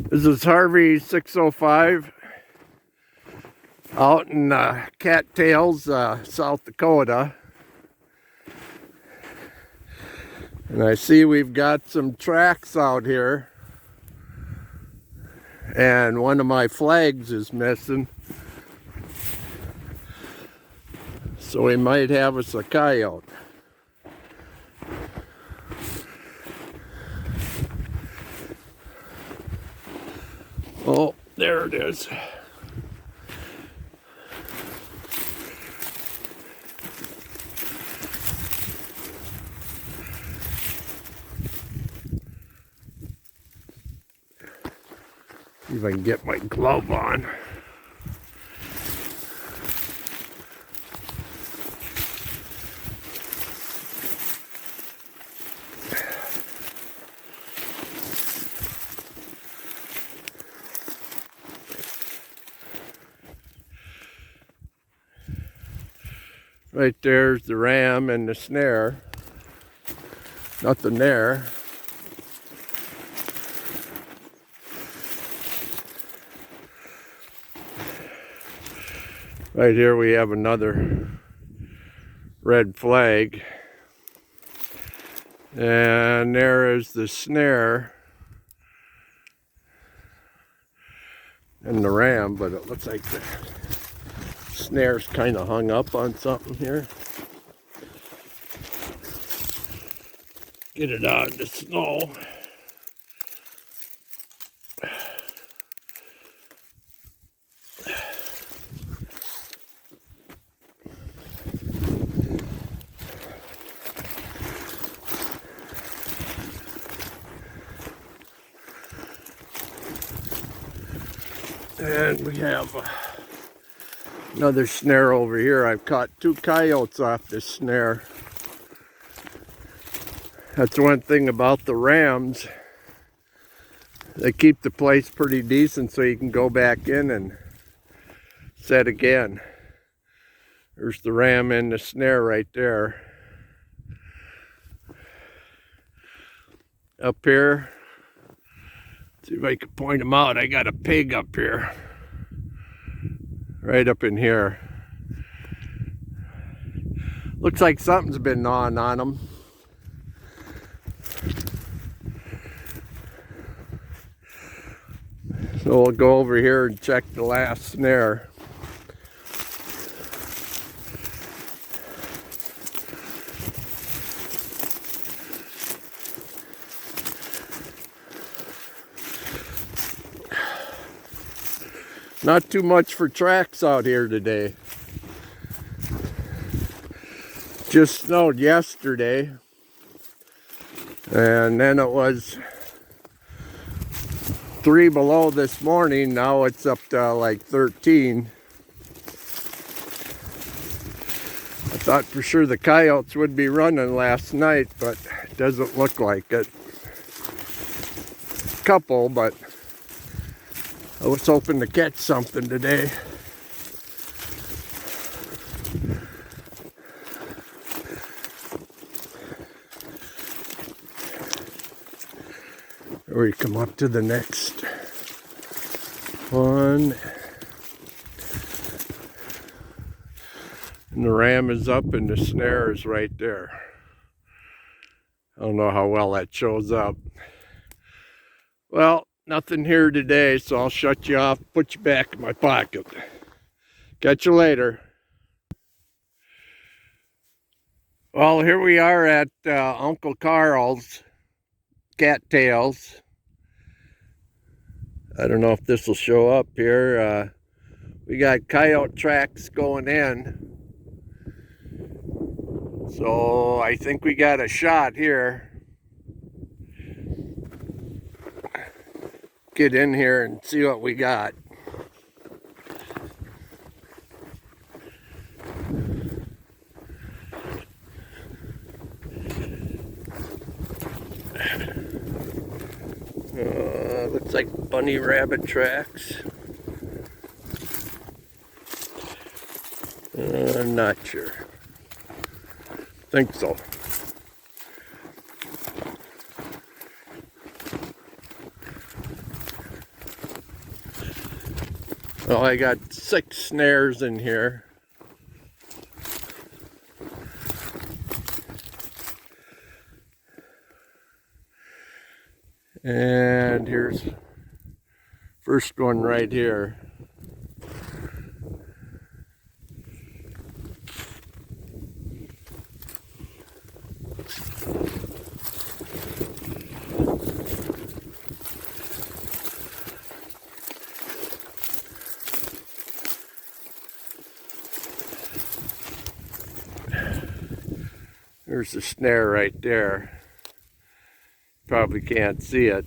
This is Harvey 605 out in Cattails, South Dakota. And I see we've got some tracks out here. And one of my flags is missing. So we might have us a coyote. Oh, there it is. See if I can get my glove on. Right there's the ram and the snare. Nothing there. Right here we have another red flag. And there is the snare and the ram, but it looks like the snare's kind of hung up on something here. Get it out of the snow. And we have another snare over here. I've caught 2 coyotes off this snare. That's one thing about the rams. They keep the place pretty decent so you can go back in and set again. There's the ram and the snare right there. Up here, see if I can point them out. I got a pig up here. Right up in here. Looks like something's been gnawing on them. So we'll go over here and check the last snare. Not too much for tracks out here today. Just snowed yesterday. And then it was 3 below this morning. Now it's up to like 13. I thought for sure the coyotes would be running last night, but it doesn't look like it. A couple, but I was hoping to catch something today. We come up to the next one. And the ram is up and the snare is right there. I don't know how well that shows up. Well, nothing here today, so I'll shut you off, put you back in my pocket. Catch you later. Well, here we are at Uncle Carl's Cattails. I don't know if this will show up here. We got coyote tracks going in. So I think we got a shot here. Get in here and see what we got. Looks like bunny rabbit tracks. I'm not sure. Think so. Well, I got 6 snares in here. And here's first one right here. There's the snare right there. Probably can't see it.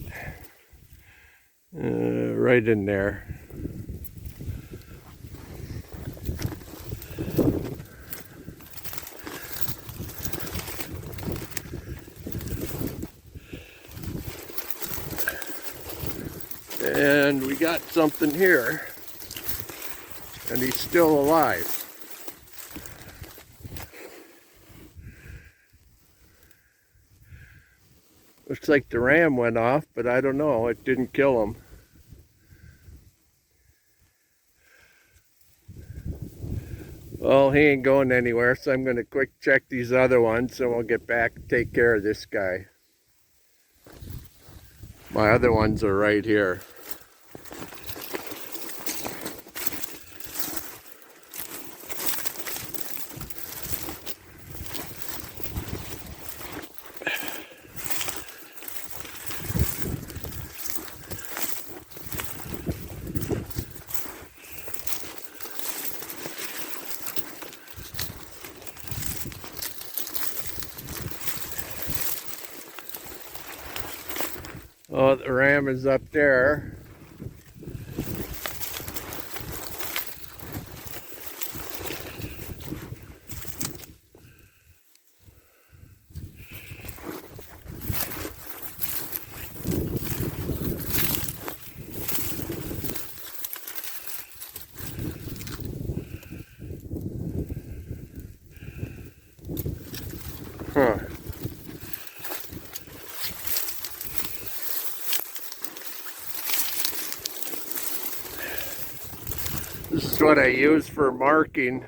Right in there. And we got something here. And he's still alive. Looks like the ram went off, but I don't know. It didn't kill him. Well, he ain't going anywhere, so I'm going to quick check these other ones, so we'll get back and take care of this guy. My other ones are right here. Oh, the ram is up there. Huh. This is what I use for marking.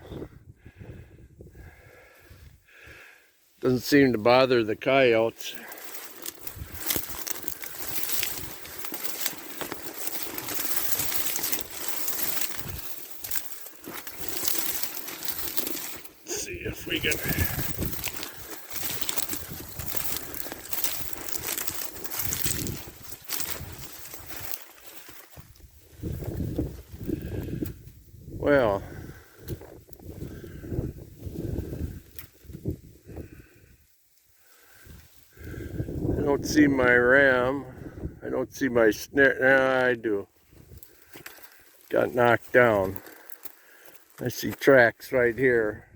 Doesn't seem to bother the coyotes. Let's see if we can. Well, I don't see my ram. I don't see my snare. No, I do. Got knocked down. I see tracks right here.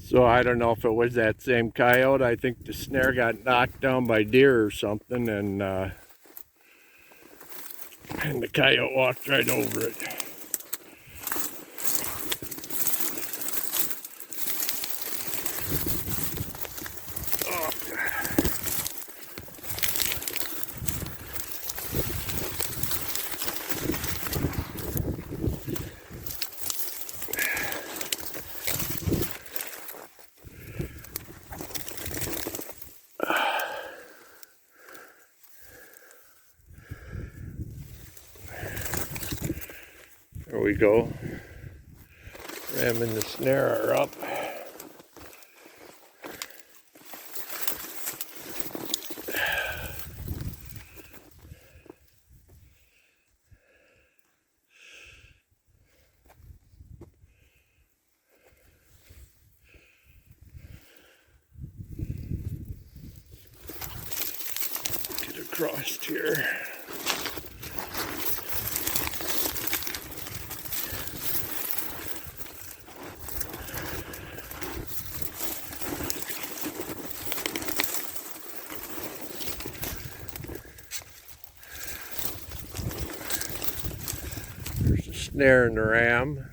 So I don't know if it was that same coyote. I think the snare got knocked down by deer or something, and the coyote walked right over it. Oh. There we go. Ram and the snare are up. Get across here. There's a snare in the ram.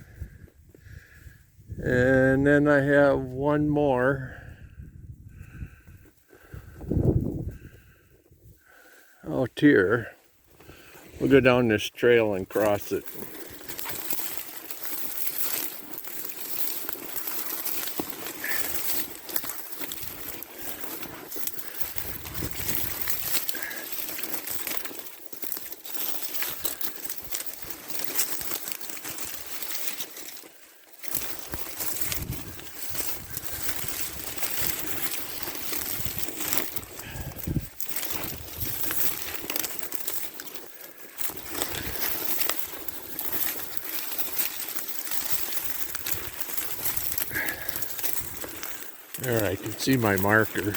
And then I have one more. out here. We'll go down this trail and cross it. There, I can see my marker.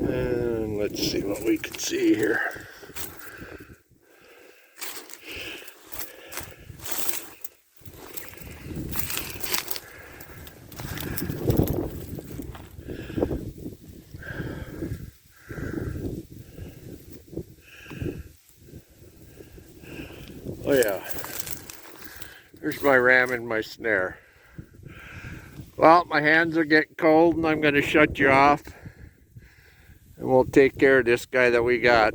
And let's see what we can see here. Oh yeah, there's my ram and my snare. Well, my hands are getting cold and I'm going to shut you off. And we'll take care of this guy that we got.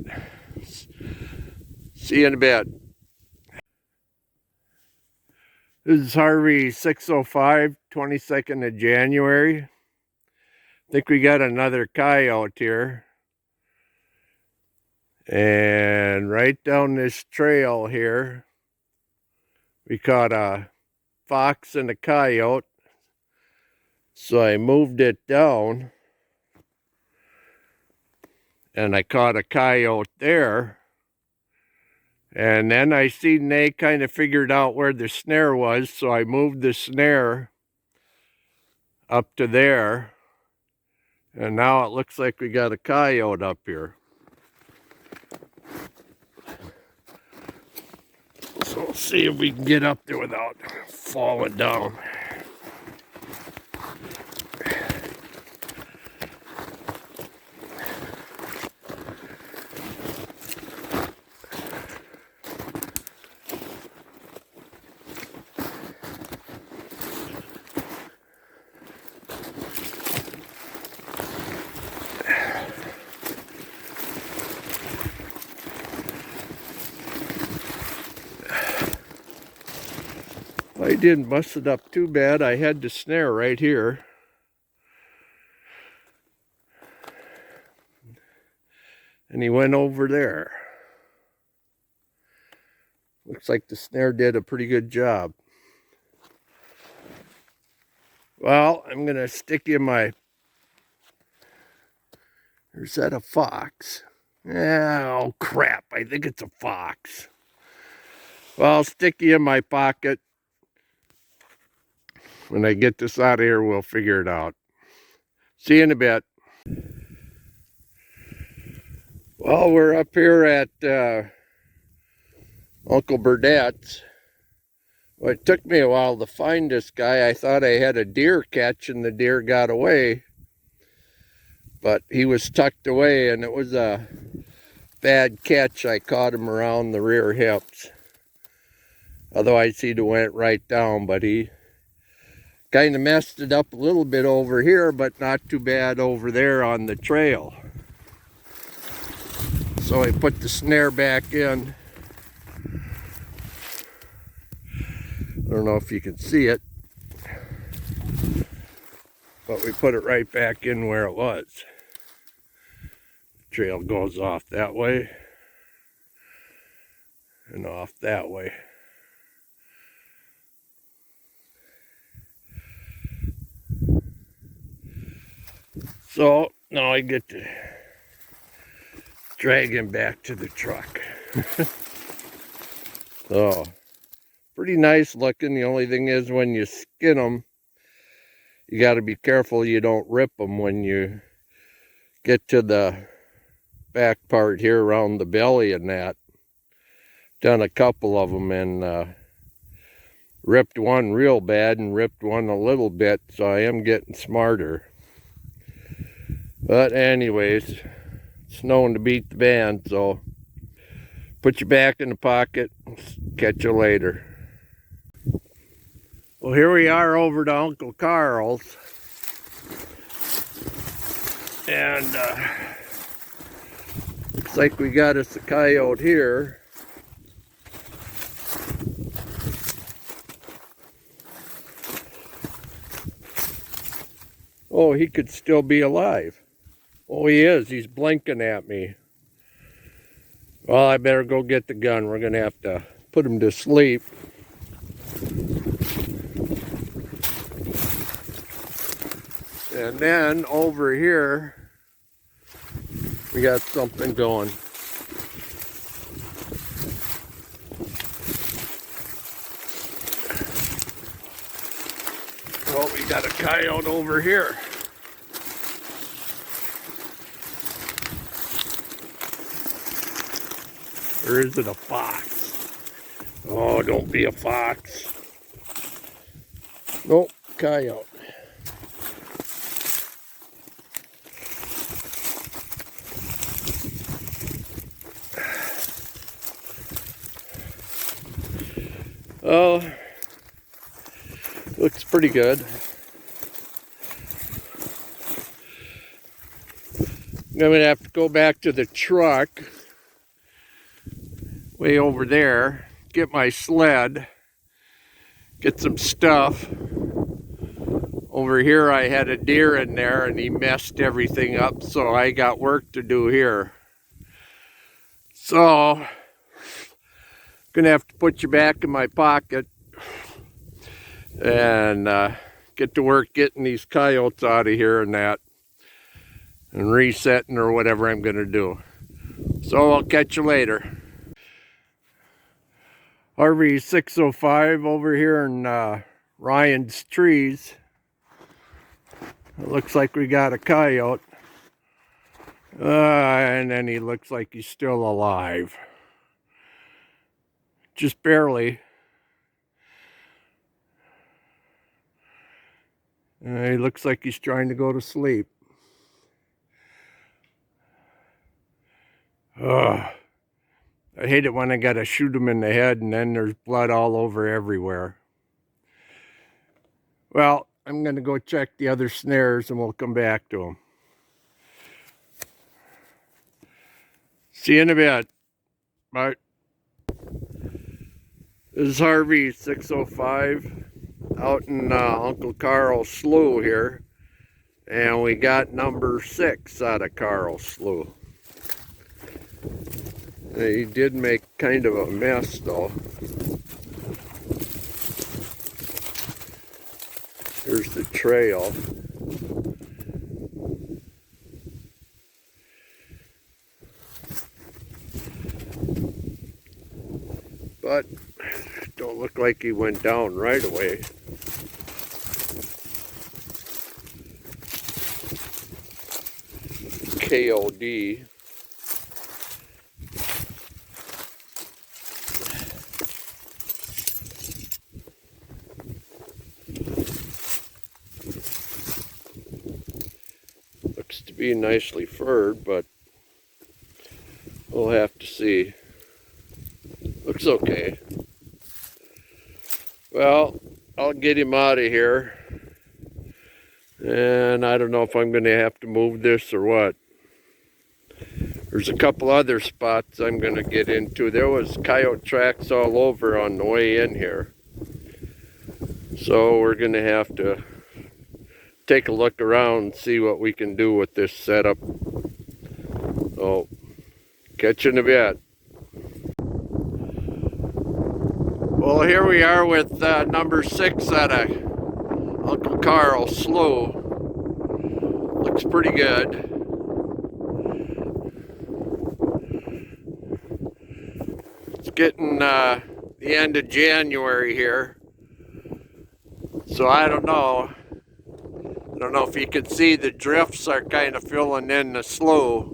See you in a bit. This is Harvey 605, 22nd of January. I think we got another coyote here. And right down this trail here, we caught a fox and a coyote. So I moved it down. And I caught a coyote there. And then I seen they kind of figured out where the snare was, so I moved the snare up to there. And now it looks like we got a coyote up here. So we'll see if we can get up there without falling down. I didn't bust it up too bad. I had the snare right here. And he went over there. Looks like the snare did a pretty good job. Well, I'm going to stick you in my... Or is that a fox? Oh, crap. I think it's a fox. Well, I'll stick you in my pocket. When I get this out of here, we'll figure it out. See you in a bit. Well, we're up here at Uncle Burdett's. Well, it took me a while to find this guy. I thought I had a deer catch and the deer got away. But he was tucked away and it was a bad catch. I caught him around the rear hips. Otherwise he'd have went right down, but he kind of messed it up a little bit over here, but not too bad over there on the trail. So I put the snare back in. I don't know if you can see it, but we put it right back in where it was. The trail goes off that way and off that way. So now I get to drag him back to the truck. So pretty nice looking. The only thing is when you skin them, you got to be careful you don't rip them when you get to the back part here around the belly and that. Done a couple of them and ripped one real bad and ripped one a little bit, so I am getting smarter. But anyways, it's known to beat the band, so put your back in the pocket. Catch you later. Well, here we are over to Uncle Carl's. And looks like we got us a coyote here. Oh, he could still be alive. Oh, he is. He's blinking at me. Well, I better go get the gun. We're going to have to put him to sleep. And then over here, we got something going. Well, we got a coyote over here. Or is it a fox? Oh, don't be a fox. Nope, coyote. Oh, looks pretty good. I'm going to have to go back to the truck way over there, get my sled, get some stuff. Over here I had a deer in there and he messed everything up, so I got work to do here. So, gonna have to put you back in my pocket and get to work getting these coyotes out of here and that, and resetting or whatever I'm gonna do. So I'll catch you later. RV 605 over here in Ryan's trees. It looks like we got a coyote. And then he looks like he's still alive. Just barely. He looks like he's trying to go to sleep. Ugh. I hate it when I gotta shoot him in the head and then there's blood all over everywhere. Well, I'm gonna go check the other snares and we'll come back to them. See you in a bit. Bye. This is Harvey 605 out in Uncle Carl's slough here. And we got number 6 out of Carl's slough. He did make kind of a mess though. Here's the trail. But don't look like he went down right away. KOD. Looks to be nicely furred, but we'll have to see. Looks okay. Well, I'll get him out of here. And I don't know if I'm going to have to move this or what. There's a couple other spots I'm going to get into. There was coyote tracks all over on the way in here. So we're going to have to take a look around and see what we can do with this setup. So, catch you in a bit. Well, here we are with number 6 out of Uncle Carl's slough. Looks pretty good. It's getting the end of January here. So I don't know. I don't know if you can see the drifts are kind of filling in the slough.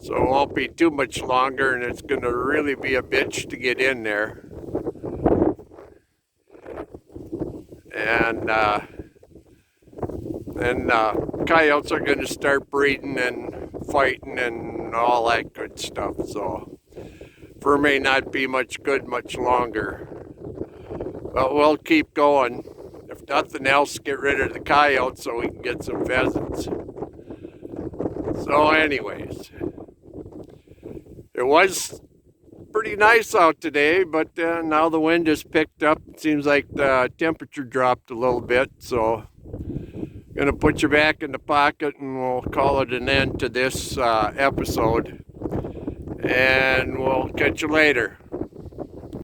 So it won't be too much longer and it's going to really be a bitch to get in there. And And coyotes are going to start breeding and fighting and all that good stuff. So fur may not be much good much longer. But we'll keep going. If nothing else, get rid of the coyotes so we can get some pheasants. So anyways, it was pretty nice out today, but now the wind has picked up. It seems like the temperature dropped a little bit, so I'm gonna put you back in the pocket and we'll call it an end to this episode, and we'll catch you later.